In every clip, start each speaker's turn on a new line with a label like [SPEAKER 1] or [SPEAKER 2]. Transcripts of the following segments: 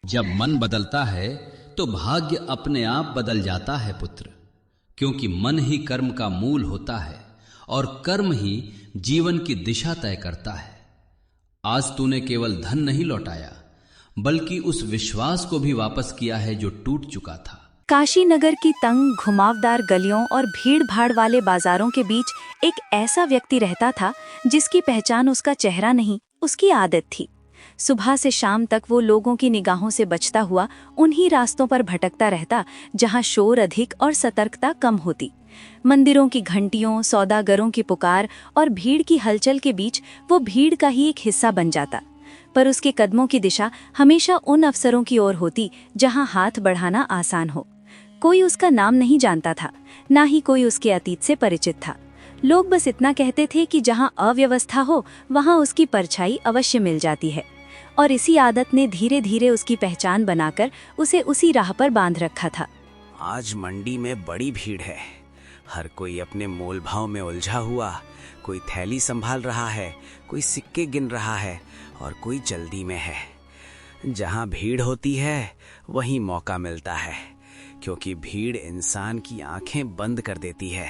[SPEAKER 1] जब मन बदलता है तो भाग्य अपने आप बदल जाता है पुत्र, क्योंकि मन ही कर्म का मूल होता है और कर्म ही जीवन की दिशा तय करता है। आज तूने केवल धन नहीं लौटाया, बल्कि उस विश्वास को भी वापस किया है जो टूट चुका था।
[SPEAKER 2] काशी नगर की तंग घुमावदार गलियों और भीड़ भाड़ वाले बाजारों के बीच एक ऐसा व्यक्ति रहता था जिसकी पहचान उसका चेहरा नहीं, उसकी आदत थी। सुबह से शाम तक वो लोगों की निगाहों से बचता हुआ उन्हीं रास्तों पर भटकता रहता जहां शोर अधिक और सतर्कता कम होती। मंदिरों की घंटियों, सौदागरों की पुकार और भीड़ की हलचल के बीच वो भीड़ का ही एक हिस्सा बन जाता, पर उसके कदमों की दिशा हमेशा उन अवसरों की ओर होती जहां हाथ बढ़ाना आसान हो। कोई उसका नाम नहीं जानता था, ना ही कोई उसके अतीत से परिचित था। लोग बस इतना कहते थे कि जहां अव्यवस्था हो वहां उसकी परछाई अवश्य मिल जाती है, और इसी आदत ने धीरे धीरे उसकी पहचान बनाकर उसे उसी राह पर बांध रखा था।
[SPEAKER 3] आज मंडी में बड़ी भीड़ है, हर कोई अपने मोल भाव में उलझा हुआ। कोई थैली संभाल रहा है, कोई सिक्के गिन रहा है और कोई जल्दी में है। जहां भीड़ होती है वहीं मौका मिलता है, क्योंकि भीड़ इंसान की आंखें बंद कर देती है।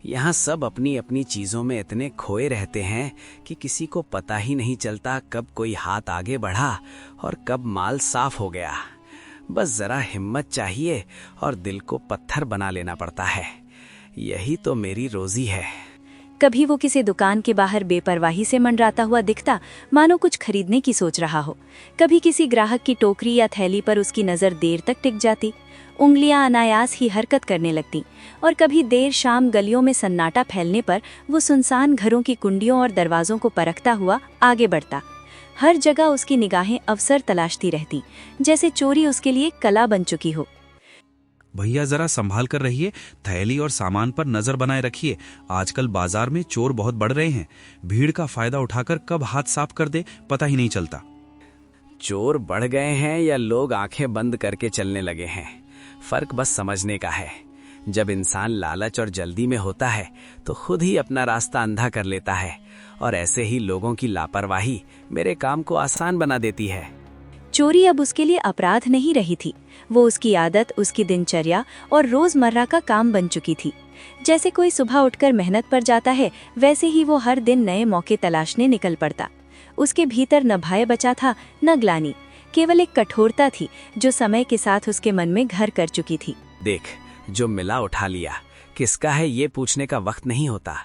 [SPEAKER 3] यहाँ सब अपनी अपनी चीजों में इतने खोए रहते हैं कि किसी को पता ही नहीं चलता कब कोई हाथ आगे बढ़ा और कब माल साफ हो गया। बस जरा हिम्मत चाहिए और दिल को पत्थर बना लेना पड़ता है। यही तो मेरी रोजी है।
[SPEAKER 2] कभी वो किसी दुकान के बाहर बेपरवाही से मंडराता हुआ दिखता, मानो कुछ खरीदने की सोच रहा हो। कभी किसी ग्राहक की टोकरी या थैली पर उसकी नज़र देर तक टिक जाती, उंगलियां अनायास ही हरकत करने लगती। और कभी देर शाम गलियों में सन्नाटा फैलने पर वो सुनसान घरों की कुंडियों और दरवाजों को परखता हुआ आगे बढ़ता। हर जगह उसकी निगाहें अवसर तलाशती रहती, जैसे चोरी उसके लिए कला बन चुकी हो।
[SPEAKER 4] भैया जरा संभाल कर रहिए, थैली और सामान पर नजर बनाए रखिए। आजकल बाजार में चोर बहुत बढ़ रहे हैं, भीड़ का फायदा उठाकर कब हाथ साफ कर दे पता ही नहीं चलता।
[SPEAKER 3] चोर बढ़ गए हैं या लोग आंखें बंद करके चलने लगे हैं, फर्क बस समझने का है। जब इंसान लालच और जल्दी में होता है तो खुद ही अपना रास्ता अंधा कर लेता है, और ऐसे ही लोगों की लापरवाही मेरे काम को आसान बना देती है।
[SPEAKER 2] चोरी अब उसके लिए अपराध नहीं रही थी, वो उसकी आदत, उसकी दिनचर्या और रोजमर्रा का काम बन चुकी थी। जैसे कोई सुबह उठकर मेहनत पर जाता है, वैसे ही वो हर दिन नए मौके तलाशने निकल पड़ता। उसके भीतर न भय बचा था, न ग्लानि, केवल एक कठोरता थी जो समय के साथ उसके मन में घर कर चुकी थी।
[SPEAKER 3] देख, जो मिला उठा लिया, किसका है ये पूछने का वक्त नहीं होता।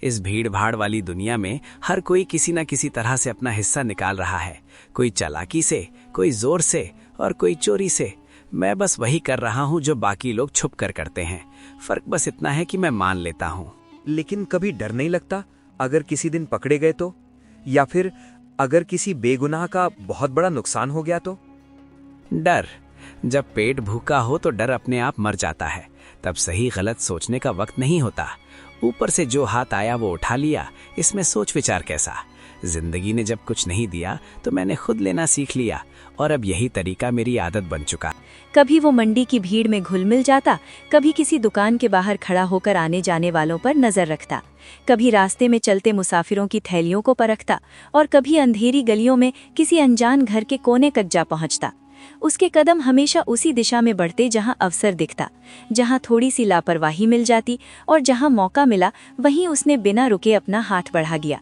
[SPEAKER 3] इस भीड़ भाड़ वाली दुनिया में हर कोई किसी न किसी तरह से अपना हिस्सा निकाल रहा है, कोई चालाकी से, कोई जोर से और कोई चोरी से। मैं बस वही कर रहा हूँ जो बाकी लोग छुप कर करते हैं। फर्क बस इतना है कि मैं मान लेता हूँ।
[SPEAKER 5] लेकिन कभी डर नहीं लगता अगर किसी दिन पकड़े गए तो, या फिर अगर किसी बेगुनाह का बहुत बड़ा नुकसान हो गया तो?
[SPEAKER 3] डर? जब पेट भूखा हो तो डर अपने आप मर जाता है, तब सही गलत सोचने का वक्त नहीं होता। ऊपर से जो हाथ आया वो उठा लिया, इसमें सोच विचार कैसा। जिंदगी ने जब कुछ नहीं दिया तो मैंने खुद लेना सीख लिया, और अब यही तरीका मेरी आदत बन चुका।
[SPEAKER 2] कभी वो मंडी की भीड़ में घुल मिल जाता, कभी किसी दुकान के बाहर खड़ा होकर आने जाने वालों पर नजर रखता, कभी रास्ते में चलते मुसाफिरों की थैलियों को परखता, और कभी अंधेरी गलियों में किसी अनजान घर के कोने तक जा पहुंचता। उसके कदम हमेशा उसी दिशा में बढ़ते जहां अवसर दिखता, जहां थोड़ी सी लापरवाही मिल जाती, और जहां मौका मिला वहीं उसने बिना रुके अपना हाथ बढ़ा गया।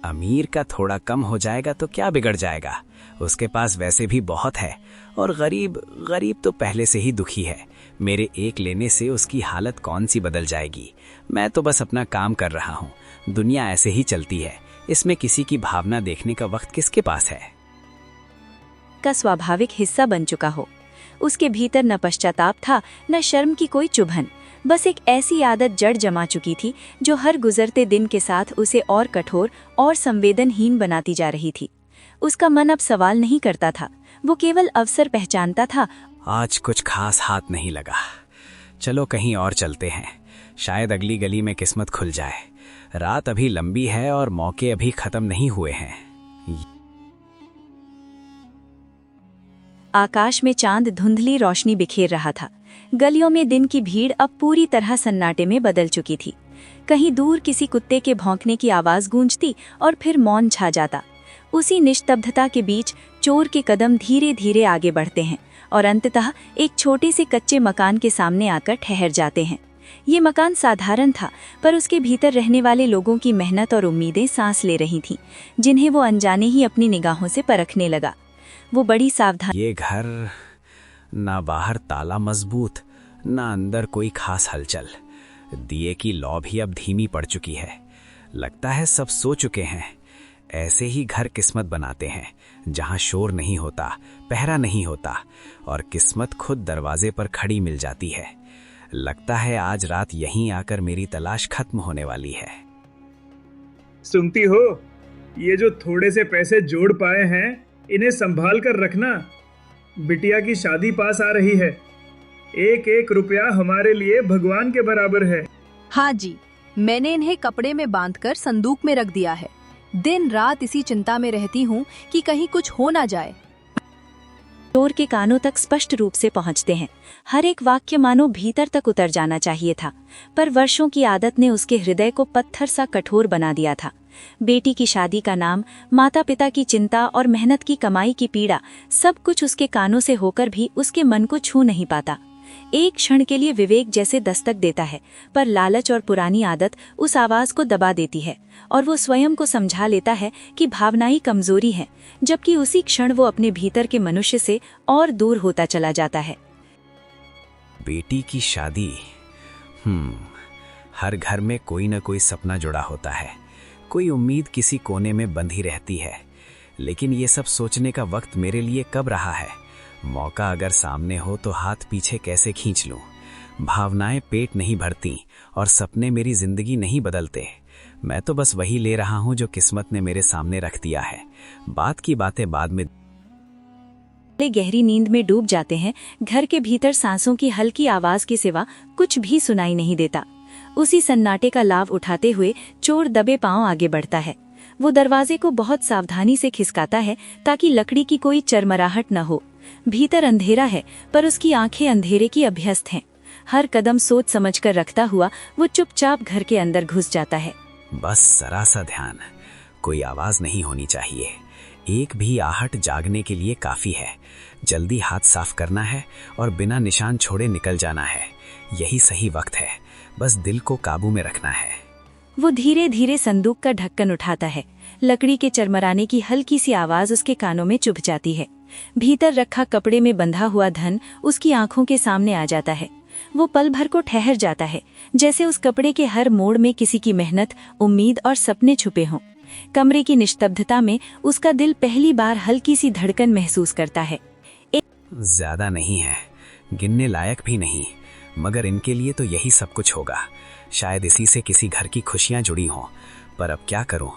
[SPEAKER 3] अमीर का थोड़ा कम हो जाएगा तो क्या बिगड़ जाएगा, उसके पास वैसे भी बहुत है। और गरीब तो पहले से ही दुखी है, मेरे एक लेने से उसकी हालत कौन सी बदल जाएगी। मैं तो बस अपना काम कर रहा हूँ, दुनिया ऐसे ही चलती है, इसमें किसी की भावना देखने का वक्त किसके पास है।
[SPEAKER 2] का स्वाभाविक हिस्सा बन चुका हो। उसके भीतर न पश्चाताप था, न शर्म की कोई चुभन, बस एक ऐसी आदत जड़ जमा चुकी थी जो हर गुजरते दिन के साथ उसे और कठोर और संवेदनहीन बनाती जा रही थी। उसका मन अब सवाल नहीं करता था, वो केवल अवसर पहचानता था।
[SPEAKER 3] आज कुछ खास हाथ नहीं लगा, चलो कहीं और चलते हैं, शायद अगली गली में किस्मत खुल जाए। रात अभी लंबी है और मौके अभी खत्म नहीं हुए हैं।
[SPEAKER 2] आकाश में चांद धुंधली रोशनी बिखेर रहा था। गलियों में दिन की भीड़ अब पूरी तरह सन्नाटे में बदल चुकी थी। कहीं दूर किसी कुत्ते के भौंकने की आवाज गूंजती और फिर मौन छा जाता। उसी निस्तब्धता के बीच चोर के कदम धीरे धीरे आगे बढ़ते हैं और अंततः एक छोटे से कच्चे मकान के सामने आकर ठहर जाते हैं। ये मकान साधारण था, पर उसके भीतर रहने वाले लोगों की मेहनत और उम्मीदें सांस ले रही थीं, जिन्हें वो अनजाने ही अपनी निगाहों से परखने लगा। वो बड़ी सावधान
[SPEAKER 3] ये घर, ना बाहर ताला मजबूत, ना अंदर कोई खास हलचल। दिए की लौ भी अब धीमी पड़ चुकी है। लगता है सब सो चुके हैं। ऐसे ही घर किस्मत बनाते हैं, जहां शोर नहीं होता, पहरा नहीं होता और किस्मत खुद दरवाजे पर खड़ी मिल जाती है। लगता है आज रात यहीं आकर मेरी तलाश खत्म होने वाली है।
[SPEAKER 6] सुनती हो, ये जो थोड़े से पैसे जोड़ पाए हैं, इन्हें संभाल कर रखना। बिटिया की शादी पास आ रही है। एक एक रुपया हमारे लिए भगवान के बराबर है।
[SPEAKER 7] हाँ जी, मैंने इन्हें कपड़े में बांधकर संदूक में रख दिया है। दिन रात इसी चिंता में रहती हूँ कि कहीं कुछ हो ना जाए।
[SPEAKER 2] चोर के कानों तक स्पष्ट रूप से पहुंचते हैं। हर एक वाक्य मानो भीतर तक उतर जाना चाहिए था, पर वर्षों की आदत ने उसके हृदय को पत्थर सा कठोर बना दिया था। बेटी की शादी का नाम, माता पिता की चिंता और मेहनत की कमाई की पीड़ा, सब कुछ उसके कानों से होकर भी उसके मन को छू नहीं पाता। एक क्षण के लिए विवेक जैसे दस्तक देता है, पर लालच और पुरानी आदत उस आवाज को दबा देती है और वो स्वयं को समझा लेता है कि भावनाई कमजोरी है, जबकि उसी क्षण वो अपने भीतर के मनुष्य से और दूर होता चला जाता है।
[SPEAKER 3] बेटी की शादी, हर घर में कोई न कोई सपना जुड़ा होता है, कोई उम्मीद किसी कोने में बंधी रहती है। लेकिन ये सब सोचने का वक्त मेरे लिए कब रहा है? मौका अगर सामने हो तो हाथ पीछे कैसे खींच लूं? भावनाएं पेट नहीं भरती और सपने मेरी जिंदगी नहीं बदलते। मैं तो बस वही ले रहा हूं जो किस्मत ने मेरे सामने रख दिया है। बात की बातें बाद में।
[SPEAKER 2] गहरी नींद में डूब जाते हैं। घर के भीतर सांसों की हल्की आवाज के सिवा कुछ भी सुनाई नहीं देता। उसी सन्नाटे का लाभ उठाते हुए चोर दबे पांव आगे बढ़ता है। वो दरवाजे को बहुत सावधानी से खिसकाता है ताकि लकड़ी की कोई चरमराहट न हो। भीतर अंधेरा है, पर उसकी आंखें अंधेरे की अभ्यस्त हैं। हर कदम सोच समझकर रखता हुआ वो चुपचाप घर के अंदर घुस जाता है।
[SPEAKER 3] बस जरा सा ध्यान, कोई आवाज नहीं होनी चाहिए। एक भी आहट जागने के लिए काफी है। जल्दी हाथ साफ करना है और बिना निशान छोड़े निकल जाना है। यही सही वक्त है, बस दिल को काबू में रखना है।
[SPEAKER 2] वो धीरे धीरे संदूक का ढक्कन उठाता है। लकड़ी के चरमराने की हल्की सी आवाज उसके कानों में चुभ जाती है। भीतर रखा कपड़े में बंधा हुआ धन उसकी आंखों के सामने आ जाता है। वो पल भर को ठहर जाता है, जैसे उस कपड़े के हर मोड़ में किसी की मेहनत, उम्मीद और सपने छुपे हों। कमरे की निस्तब्धता में उसका दिल पहली बार हल्की सी धड़कन महसूस करता है।
[SPEAKER 3] ज्यादा नहीं है, गिनने लायक भी नहीं, मगर इनके लिए तो यही सब कुछ होगा। शायद इसी से किसी घर की खुशियां जुड़ी हों, पर अब क्या करूं?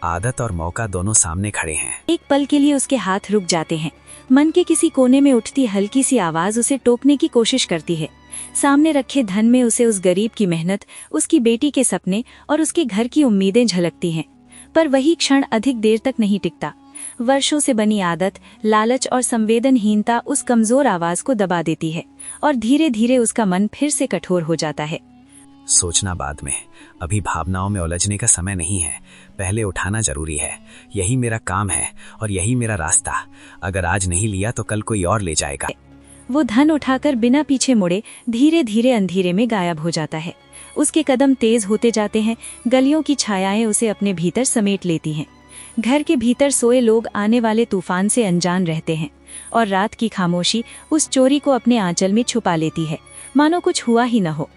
[SPEAKER 3] आदत और मौका दोनों सामने खड़े हैं।
[SPEAKER 2] एक पल के लिए उसके हाथ रुक जाते हैं। मन के किसी कोने में उठती हल्की सी आवाज उसे टोकने की कोशिश करती है। सामने रखे धन में उसे उस गरीब की मेहनत, उसकी बेटी के सपने और उसके घर की उम्मीदें झलकती हैं। पर वही क्षण अधिक देर तक नहीं टिकता। वर्षों से बनी आदत, लालच और संवेदनहीनता उस कमजोर आवाज को दबा देती है और धीरे धीरे उसका मन फिर से कठोर हो जाता है।
[SPEAKER 3] सोचना बाद में, अभी भावनाओं में उलझने का समय नहीं है। पहले उठाना जरूरी है। यही मेरा काम है और यही मेरा रास्ता। अगर आज नहीं लिया तो कल कोई और ले जाएगा।
[SPEAKER 2] वो धन उठाकर बिना पीछे मुड़े धीरे धीरे अंधेरे में गायब हो जाता है। उसके कदम तेज होते जाते हैं। गलियों की छायाएं उसे अपने भीतर समेट लेती हैं। घर के भीतर सोए लोग आने वाले तूफान से अनजान रहते हैं और रात की खामोशी उस चोरी को अपने आंचल में छुपा लेती है, मानो कुछ हुआ ही न हो।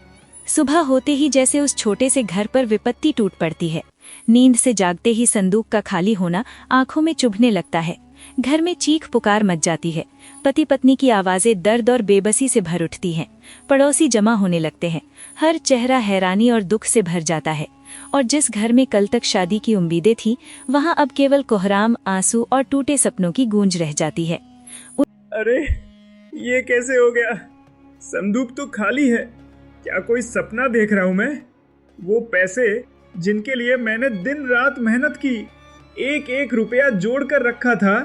[SPEAKER 2] सुबह होते ही जैसे उस छोटे से घर पर विपत्ति टूट पड़ती है। नींद से जागते ही संदूक का खाली होना आंखों में चुभने लगता है। घर में चीख पुकार मच जाती है। पति पत्नी की आवाजें दर्द और बेबसी से भर उठती हैं। पड़ोसी जमा होने लगते हैं। हर चेहरा हैरानी और दुख से भर जाता है। और जिस घर में कल तक शादी की उम्मीदें थीं, वहां अब केवल कोहराम, आंसू और टूटे सपनों की गूंज रह जाती है।
[SPEAKER 6] अरे ये कैसे हो गया? संदूक तो खाली है। क्या कोई सपना देख रहा हूं मैं? वो पैसे जिनके लिए मैंने दिन रात मेहनत की, एक एक रुपया जोड़ कर रखा था,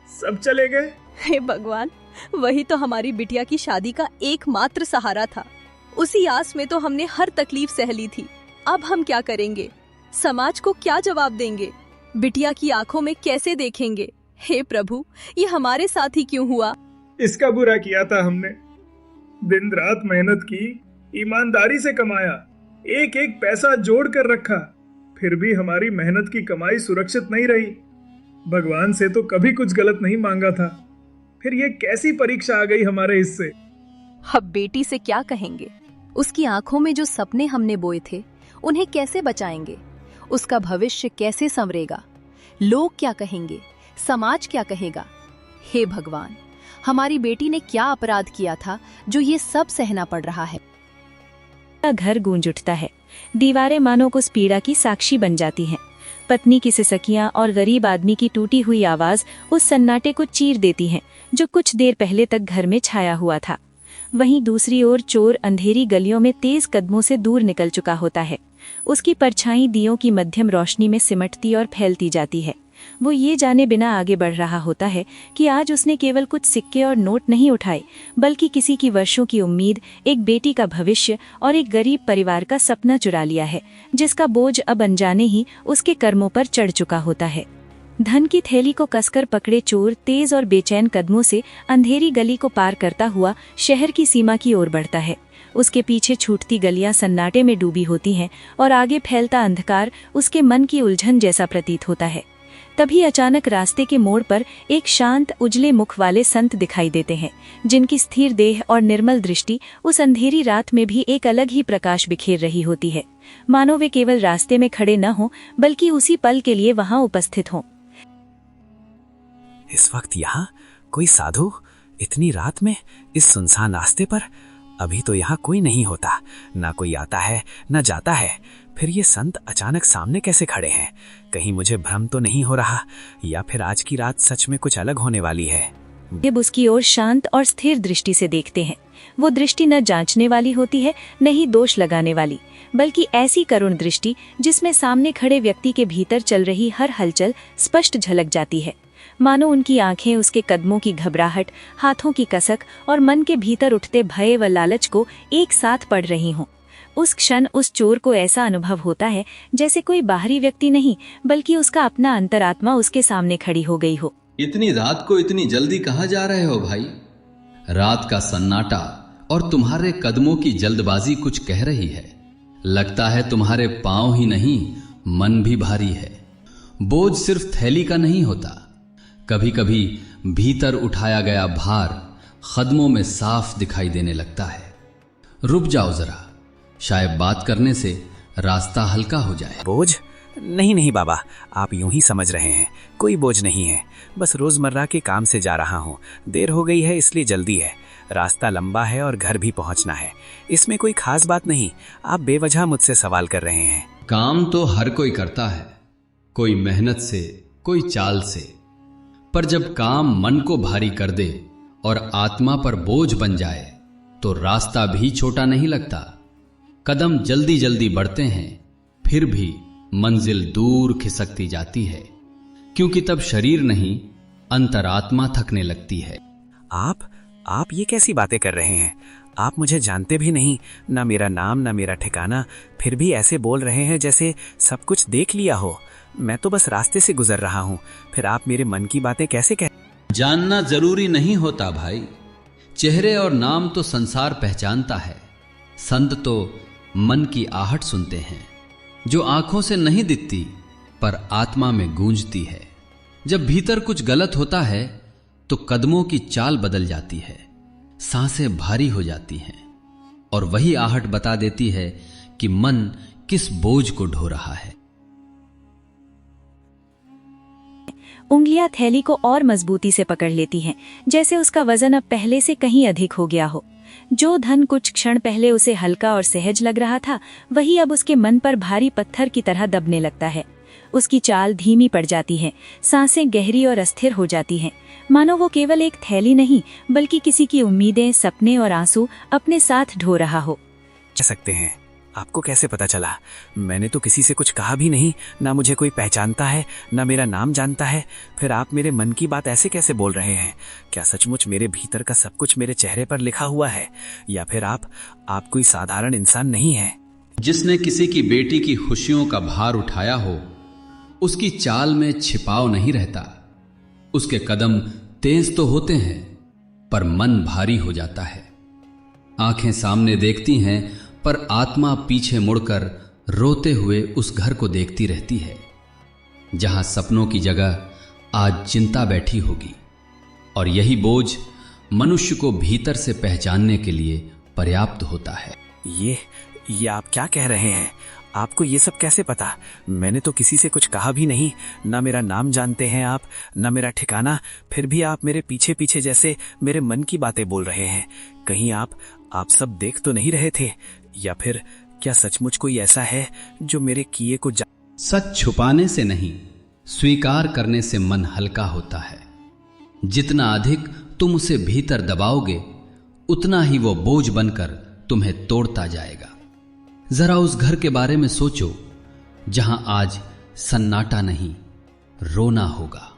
[SPEAKER 6] सब चले गए।
[SPEAKER 7] हे भगवान, वही तो हमारी बिटिया की शादी का एकमात्र सहारा था। उसी आस में तो हमने हर तकलीफ सह ली थी। अब हम क्या करेंगे? समाज को क्या जवाब देंगे? बिटिया की आंखों में कैसे देखेंगे? हे प्रभु, ये हमारे साथ ही क्यों हुआ?
[SPEAKER 6] इसका बुरा किया था हमने। दिन रात मेहनत की, ईमानदारी से कमाया, एक एक पैसा जोड़ कर रखा, फिर भी हमारी मेहनत की कमाई सुरक्षित नहीं रही। भगवान से तो कभी कुछ गलत नहीं मांगा था, फिर ये कैसी परीक्षा आ गई हमारे हिस्से।
[SPEAKER 7] अब बेटी से क्या कहेंगे? उसकी आंखों में जो सपने हमने बोए थे उन्हें कैसे बचाएंगे? उसका भविष्य कैसे संवरेगा? लोग क्या कहेंगे? समाज क्या कहेगा? हे भगवान, हमारी बेटी ने क्या अपराध किया था जो ये सब सहना पड़ रहा है?
[SPEAKER 2] घर गूंज उठता है। दीवारें मानो उस पीड़ा की साक्षी बन जाती हैं। पत्नी की सिसकियां और गरीब आदमी की टूटी हुई आवाज उस सन्नाटे को चीर देती हैं जो कुछ देर पहले तक घर में छाया हुआ था। वहीं दूसरी ओर चोर अंधेरी गलियों में तेज कदमों से दूर निकल चुका होता है। उसकी परछाई दियों की मध्यम रोशनी में सिमटती और फैलती जाती है। वो ये जाने बिना आगे बढ़ रहा होता है कि आज उसने केवल कुछ सिक्के और नोट नहीं उठाए, बल्कि किसी की वर्षों की उम्मीद, एक बेटी का भविष्य और एक गरीब परिवार का सपना चुरा लिया है, जिसका बोझ अब अनजाने ही उसके कर्मों पर चढ़ चुका होता है। धन की थैली को कसकर पकड़े चोर तेज और बेचैन कदमों से अंधेरी गली को पार करता हुआ शहर की सीमा की ओर बढ़ता है। उसके पीछे छूटती गलियां सन्नाटे में डूबी होती हैं और आगे फैलता अंधकार उसके मन की उलझन जैसा प्रतीत होता है। तभी अचानक रास्ते के मोड़ पर एक शांत उजले मुख वाले संत दिखाई देते हैं, जिनकी स्थिर देह और निर्मल दृष्टि उस अंधेरी रात में भी एक अलग ही प्रकाश बिखेर रही होती है, मानो वे केवल रास्ते में खड़े न हों बल्कि उसी पल के लिए वहां उपस्थित हों।
[SPEAKER 3] इस वक्त यहाँ कोई साधु, इतनी रात में इस सुनसान रास्ते पर? अभी तो यहाँ कोई नहीं होता, ना कोई आता है ना जाता है। फिर ये संत अचानक सामने कैसे खड़े हैं? कहीं मुझे भ्रम तो नहीं हो रहा, या फिर आज की रात सच में कुछ अलग होने वाली है?
[SPEAKER 2] जब उसकी ओर शांत और स्थिर दृष्टि से देखते हैं, वो दृष्टि न जांचने वाली होती है, न ही दोष लगाने वाली, बल्कि ऐसी करुण दृष्टि जिसमें सामने खड़े व्यक्ति के भीतर चल रही हर हलचल स्पष्ट झलक जाती है। मानो उनकी आंखें उसके कदमों की घबराहट, हाथों की कसक और मन के भीतर उठते भय व लालच को एक साथ पढ़ रही हों। उस क्षण उस चोर को ऐसा अनुभव होता है जैसे कोई बाहरी व्यक्ति नहीं, बल्कि उसका अपना अंतरात्मा उसके सामने खड़ी हो गई हो।
[SPEAKER 1] इतनी रात को इतनी जल्दी कहाँ जा रहे हो भाई? रात का सन्नाटा और तुम्हारे कदमों की जल्दबाजी कुछ कह रही है। लगता है तुम्हारे पांव ही नहीं, मन भी भारी है। बोझ सिर्फ थैली का नहीं होता, कभी कभी भीतर उठाया गया भार कदमों में साफ दिखाई देने लगता है। रुक जाओ जरा, शायद बात करने से रास्ता हल्का हो जाए।
[SPEAKER 3] बोझ? नहीं बाबा, आप यूं ही समझ रहे हैं। कोई बोझ नहीं है, बस रोजमर्रा के काम से जा रहा हूँ। देर हो गई है इसलिए जल्दी है। रास्ता लंबा है और घर भी पहुँचना है। इसमें कोई खास बात नहीं। आप बेवजह मुझसे सवाल कर रहे हैं।
[SPEAKER 1] काम तो हर कोई करता है, कोई मेहनत से, कोई चाल से, पर जब काम मन को भारी कर दे और आत्मा पर बोझ बन जाए तो रास्ता भी छोटा नहीं लगता। कदम जल्दी जल्दी बढ़ते हैं, फिर भी मंजिल दूर खिसकती जाती है, क्योंकि तब शरीर नहीं अंतरात्मा थकने लगती है।
[SPEAKER 3] आप ये कैसी बातें कर रहे हैं? आप मुझे जानते भी नहीं, ना मेरा नाम ना मेरा ठिकाना, फिर भी ऐसे बोल रहे हैं जैसे सब कुछ देख लिया हो। मैं तो बस रास्ते से गुजर रहा हूँ, फिर आप मेरे मन की बातें कैसे कह?
[SPEAKER 1] जानना जरूरी नहीं होता भाई। चेहरे और नाम तो संसार पहचानता है, संत तो मन की आहट सुनते हैं, जो आंखों से नहीं दिखती पर आत्मा में गूंजती है। जब भीतर कुछ गलत होता है तो कदमों की चाल बदल जाती है, सांसें भारी हो जाती हैं, और वही आहट बता देती है कि मन किस बोझ को ढो रहा है।
[SPEAKER 2] उंगलियां थैली को और मजबूती से पकड़ लेती हैं, जैसे उसका वजन अब पहले से कहीं अधिक हो गया हो। जो धन कुछ क्षण पहले उसे हल्का और सहज लग रहा था, वही अब उसके मन पर भारी पत्थर की तरह दबने लगता है। उसकी चाल धीमी पड़ जाती है, सांसें गहरी और अस्थिर हो जाती हैं, मानो वो केवल एक थैली नहीं बल्कि किसी की उम्मीदें, सपने और आंसू अपने साथ ढो रहा हो।
[SPEAKER 3] कह सकते हैं, आपको कैसे पता चला? मैंने तो किसी से कुछ कहा भी नहीं, ना मुझे कोई पहचानता है, ना मेरा नाम जानता है। फिर आप मेरे मन की बात ऐसे कैसे बोल रहे हैं? क्या सचमुच मेरे भीतर का सब कुछ मेरे चेहरे पर लिखा हुआ है, या फिर आप कोई साधारण इंसान नहीं है?
[SPEAKER 1] जिसने किसी की बेटी की खुशियों का भार उठाया हो, उसकी चाल में छिपाव नहीं रहता। उसके कदम तेज तो होते हैं, पर मन भारी हो जाता है। आंखें सामने देखती हैं, पर आत्मा पीछे मुड़कर रोते हुए उस घर को देखती रहती है जहां सपनों की जगह आज चिंता बैठी होगी। और यही बोझ मनुष्य को भीतर से पहचानने के लिए पर्याप्त होता है।
[SPEAKER 3] ये आप क्या कह रहे हैं? आपको ये सब कैसे पता? मैंने तो किसी से कुछ कहा भी नहीं। ना मेरा नाम जानते हैं आप, ना मेरा ठिकाना, फिर भी आप मेरे पीछे पीछे जैसे मेरे मन की बातें बोल रहे हैं। कहीं आप सब देख तो नहीं रहे थे? या फिर क्या सचमुच कोई ऐसा है जो मेरे किए को
[SPEAKER 1] सच छुपाने से नहीं, स्वीकार करने से मन हल्का होता है। जितना अधिक तुम उसे भीतर दबाओगे, उतना ही वो बोझ बनकर तुम्हें तोड़ता जाएगा। जरा उस घर के बारे में सोचो जहां आज सन्नाटा नहीं, रोना होगा।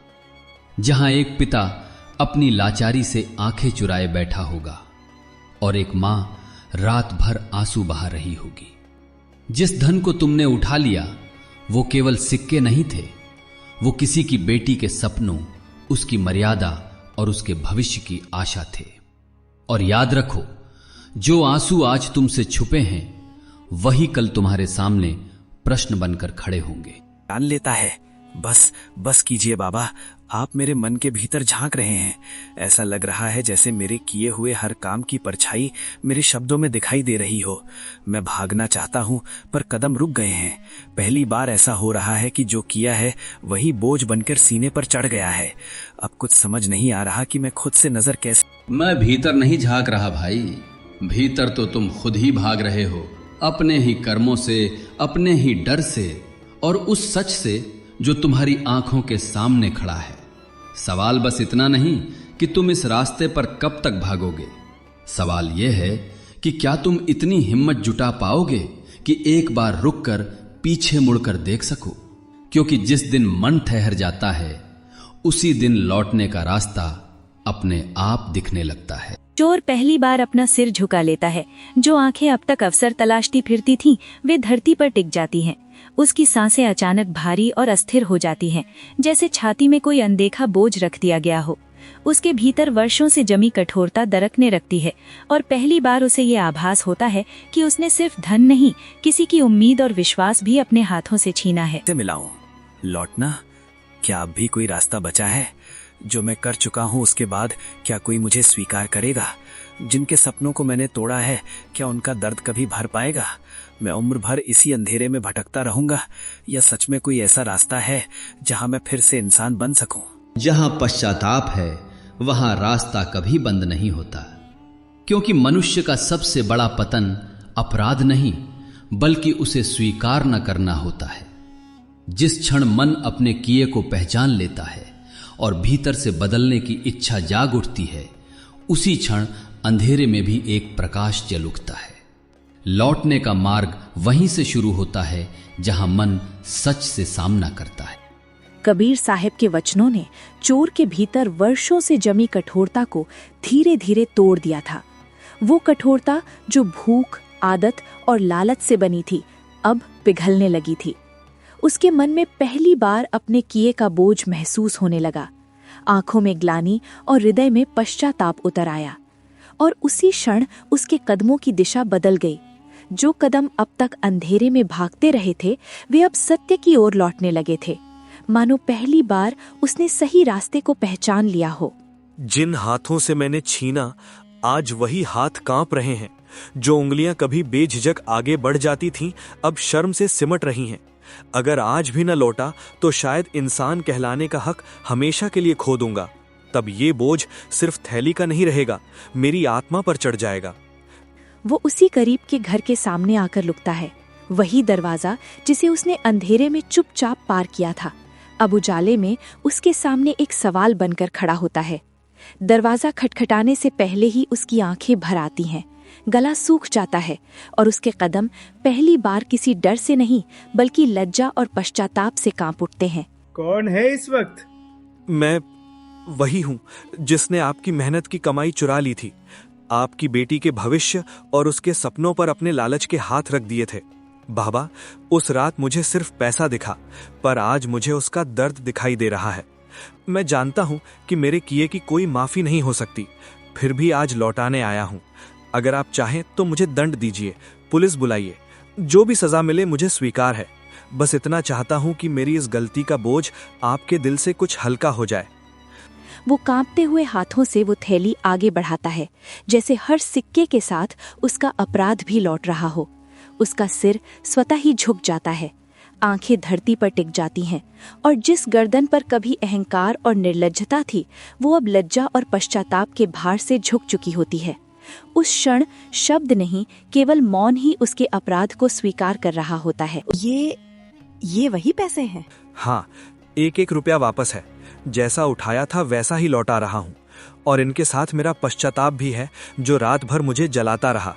[SPEAKER 1] जहां एक पिता अपनी लाचारी से आंखें चुराए बैठा होगा और एक मां रात भर आंसू बहा रही होगी। जिस धन को तुमने उठा लिया वो केवल सिक्के नहीं थे, वो किसी की बेटी के सपनों, उसकी मर्यादा और उसके भविष्य की आशा थे। और याद रखो, जो आंसू आज तुमसे छुपे हैं वही कल तुम्हारे सामने प्रश्न बनकर खड़े होंगे।
[SPEAKER 3] जान लेता है। बस कीजिए बाबा, आप मेरे मन के भीतर झांक रहे हैं। ऐसा लग रहा है जैसे मेरे किए हुए हर काम की परछाई मेरे शब्दों में दिखाई दे रही हो। मैं भागना चाहता हूं, पर कदम रुक गए हैं। पहली बार ऐसा हो रहा है कि जो किया है वही बोझ बनकर सीने पर चढ़ गया है। अब कुछ समझ नहीं आ रहा कि मैं खुद से नजर कैसे।
[SPEAKER 1] मैं भीतर नहीं झांक रहा भाई, भीतर तो तुम खुद ही भाग रहे हो, अपने ही कर्मों से, अपने ही डर से और उस सच से जो तुम्हारी आंखों के सामने खड़ा है। सवाल बस इतना नहीं कि तुम इस रास्ते पर कब तक भागोगे, सवाल यह है कि क्या तुम इतनी हिम्मत जुटा पाओगे कि एक बार रुककर पीछे मुड़कर देख सको। क्योंकि जिस दिन मन ठहर जाता है उसी दिन लौटने का रास्ता अपने आप दिखने लगता है।
[SPEAKER 2] चोर पहली बार अपना सिर झुका लेता है। जो आंखें अब तक अवसर तलाशती फिरती थीं, वे धरती पर टिक जाती हैं। उसकी सांसें अचानक भारी और अस्थिर हो जाती हैं, जैसे छाती में कोई अनदेखा बोझ रख दिया गया हो। उसके भीतर वर्षों से जमी कठोरता दरकने लगती है और पहली बार उसे ये आभास होता है कि उसने सिर्फ धन नहीं, किसी की उम्मीद और विश्वास भी अपने हाथों से छीना है।
[SPEAKER 3] मिलाऊं, लौटना, क्या अब भी कोई रास्ता बचा है? जो मैं कर चुका हूं उसके बाद क्या कोई मुझे स्वीकार करेगा? जिनके सपनों को मैंने तोड़ा है, क्या उनका दर्द कभी भर पाएगा? मैं उम्र भर इसी अंधेरे में भटकता रहूंगा, या सच में कोई ऐसा रास्ता है जहां मैं फिर से इंसान बन सकूं?
[SPEAKER 1] जहां पश्चाताप है वहां रास्ता कभी बंद नहीं होता, क्योंकि मनुष्य का सबसे बड़ा पतन अपराध नहीं बल्कि उसे स्वीकार न करना होता है। जिस क्षण मन अपने किए को पहचान लेता है और भीतर से बदलने की इच्छा जाग उठती है, उसी क्षण अंधेरे में भी एक प्रकाश जल उठता है। लौटने का मार्ग वहीं से शुरू होता है जहां मन सच से सामना करता है।
[SPEAKER 2] कबीर साहब के वचनों ने चोर के भीतर वर्षों से जमी कठोरता को धीरे धीरे तोड़ दिया था। वो कठोरता जो भूख, आदत और लालच से बनी थी, अब पिघलने लगी थी। उसके मन में पहली बार अपने किए का बोझ महसूस होने लगा। आंखों में ग्लानि और हृदय में पश्चाताप उतर आया, और उसी क्षण उसके कदमों की दिशा बदल गई। जो कदम अब तक अंधेरे में भागते रहे थे, वे अब सत्य की ओर लौटने लगे थे, मानो पहली बार उसने सही रास्ते को पहचान लिया हो।
[SPEAKER 5] जिन हाथों से मैंने छीना, आज वही हाथ कांप रहे हैं। जो उंगलियां कभी बेझिझक आगे बढ़ जाती थीं, अब शर्म से सिमट रही हैं। अगर आज भी न लौटा तो शायद इंसान कहलाने का हक हमेशा के लिए खो दूंगा। तब ये बोझ सिर्फ थैली का नहीं रहेगा, मेरी आत्मा पर चढ़ जाएगा।
[SPEAKER 2] वो उसी करीब के घर के सामने आकर रुकता है, वही दरवाजा जिसे उसने अंधेरे में चुपचाप पार किया था। अब उजाले में उसके सामने एक सवाल बनकर खड़ा होता है। दरवाजा खटखटाने से पहले ही उसकी आंखें भर आती हैं, गला सूख जाता है और उसके कदम पहली बार किसी डर से नहीं बल्कि लज्जा और पश्चाताप से कांप उठते हैं।
[SPEAKER 6] कौन है इस वक्त?
[SPEAKER 5] मैं वही हूँ जिसने आपकी मेहनत की कमाई चुरा ली थी, आपकी बेटी के भविष्य और उसके सपनों पर अपने लालच के हाथ रख दिए थे। बाबा, उस रात मुझे सिर्फ पैसा दिखा, पर आज मुझे उसका दर्द दिखाई दे रहा है। मैं जानता हूं कि मेरे किए की कोई माफी नहीं हो सकती, फिर भी आज लौटाने आया हूं। अगर आप चाहें तो मुझे दंड दीजिए, पुलिस बुलाइए, जो भी सजा मिले मुझे स्वीकार है। बस इतना चाहता हूं कि मेरी इस गलती का बोझ आपके दिल से कुछ हल्का हो जाए।
[SPEAKER 2] वो कांपते हुए हाथों से वो थैली आगे बढ़ाता है, जैसे हर सिक्के के साथ उसका अपराध भी लौट रहा हो। उसका सिर स्वतः ही झुक जाता है, आंखें धरती पर टिक जाती हैं, और जिस गर्दन पर कभी अहंकार और निर्लज्जता थी, वो अब लज्जा और पश्चाताप के भार से झुक चुकी होती है। उस क्षण शब्द नहीं, केवल मौन ही उसके अपराध को स्वीकार कर रहा होता है।
[SPEAKER 7] ये वही पैसे हैं?
[SPEAKER 5] हाँ, 1-1 रुपया वापस है। जैसा उठाया था वैसा ही लौटा रहा हूँ, और इनके साथ मेरा पश्चाताप भी है, जो रात भर मुझे जलाता रहा।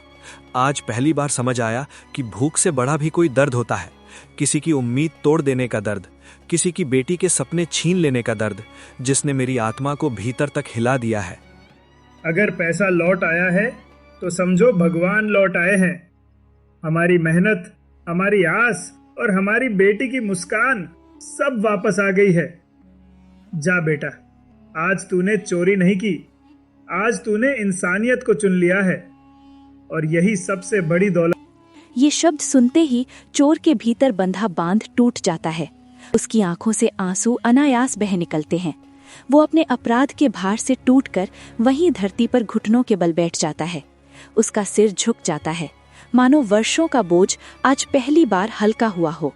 [SPEAKER 5] आज पहली बार समझ आया कि भूख से बड़ा भी कोई दर्द होता है। किसी की उम्मीद तोड़ देने का दर्द, किसी की बेटी के सपने छीन लेने का दर्द, जिसने मेरी आत्मा को भीतर तक हिला दिया है।
[SPEAKER 6] अगर पैसा लौट आया है तो समझो भगवान लौट आए हैं। हमारी मेहनत, हमारी आस और हमारी बेटी की मुस्कान सब वापस आ गई है। जा बेटा, आज तूने चोरी नहीं की, आज तूने इंसानियत को चुन लिया है, और यही सबसे बड़ी दौलत।
[SPEAKER 2] ये शब्द सुनते ही चोर के भीतर बंधा बांध टूट जाता है। उसकी आंखों से आंसू अनायास बह निकलते हैं। वो अपने अपराध के भार से टूटकर वहीं धरती पर घुटनों के बल बैठ जाता है। उसका सिर झुक जाता है, मानो वर्षों का बोझ आज पहली बार हल्का हुआ हो।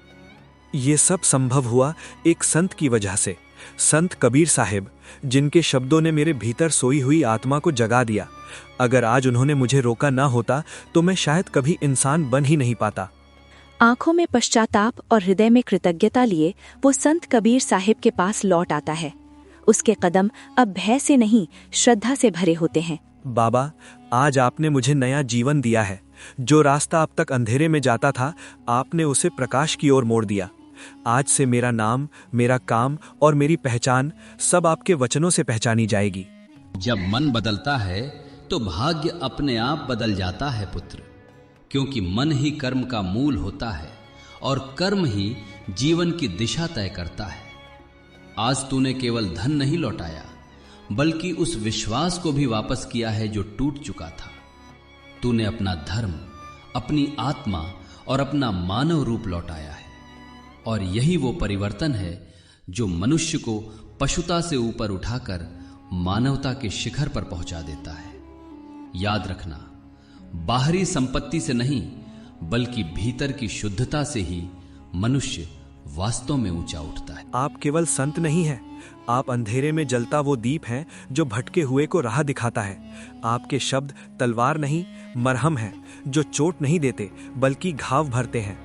[SPEAKER 5] ये सब संभव हुआ एक संत की वजह से, संत कबीर साहिब, जिनके शब्दों ने मेरे भीतर सोई हुई आत्मा को जगा दिया। अगर आज उन्होंने मुझे रोका ना होता तो मैं शायद कभी इंसान बन ही नहीं पाता।
[SPEAKER 2] आंखों में पश्चाताप और हृदय में कृतज्ञता लिए वो संत कबीर साहिब के पास लौट आता है। उसके कदम अब भय से नहीं, श्रद्धा से भरे होते हैं।
[SPEAKER 5] बाबा, आज आपने मुझे नया जीवन दिया है। जो रास्ता अब तक अंधेरे में जाता था, आपने उसे प्रकाश की ओर मोड़ दिया। आज से मेरा नाम, मेरा काम और मेरी पहचान सब आपके वचनों से पहचानी जाएगी।
[SPEAKER 1] जब मन बदलता है तो भाग्य अपने आप बदल जाता है पुत्र, क्योंकि मन ही कर्म का मूल होता है और कर्म ही जीवन की दिशा तय करता है। आज तूने केवल धन नहीं लौटाया, बल्कि उस विश्वास को भी वापस किया है जो टूट चुका था। तूने अपना धर्म, अपनी आत्मा और अपना मानव रूप लौटाया है, और यही वो परिवर्तन है जो मनुष्य को पशुता से ऊपर उठाकर मानवता के शिखर पर पहुंचा देता है। याद रखना, बाहरी संपत्ति से नहीं, बल्कि भीतर की शुद्धता से ही मनुष्य वास्तव में ऊंचा उठता है।
[SPEAKER 5] आप केवल संत नहीं हैं, आप अंधेरे में जलता वो दीप हैं जो भटके हुए को राह दिखाता है। आपके शब्द तलवार नहीं, मरहम है, जो चोट नहीं देते बल्कि घाव भरते हैं।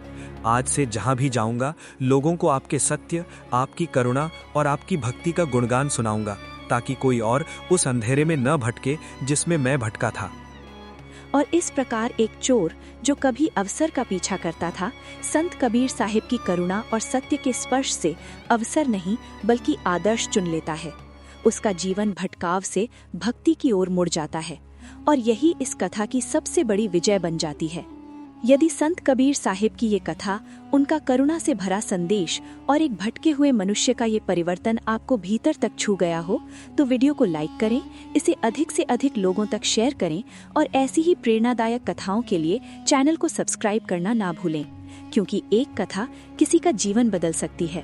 [SPEAKER 5] आज से जहां भी जाऊंगा, लोगों को आपके सत्य, आपकी करुणा और आपकी भक्ति का गुणगान सुनाऊंगा, ताकि कोई और उस अंधेरे में न भटके जिसमें मैं भटका था।
[SPEAKER 2] और इस प्रकार एक चोर जो कभी अवसर का पीछा करता था, संत कबीर साहिब की करुणा और सत्य के स्पर्श से अवसर नहीं बल्कि आदर्श चुन लेता है। उसका जीवन भटकाव से भक्ति की ओर मुड़ जाता है, और यही इस कथा की सबसे बड़ी विजय बन जाती है। यदि संत कबीर साहिब की ये कथा, उनका करुणा से भरा संदेश और एक भटके हुए मनुष्य का ये परिवर्तन आपको भीतर तक छू गया हो, तो वीडियो को लाइक करें, इसे अधिक से अधिक लोगों तक शेयर करें, और ऐसी ही प्रेरणादायक कथाओं के लिए चैनल को सब्सक्राइब करना ना भूलें, क्योंकि एक कथा किसी का जीवन बदल सकती है।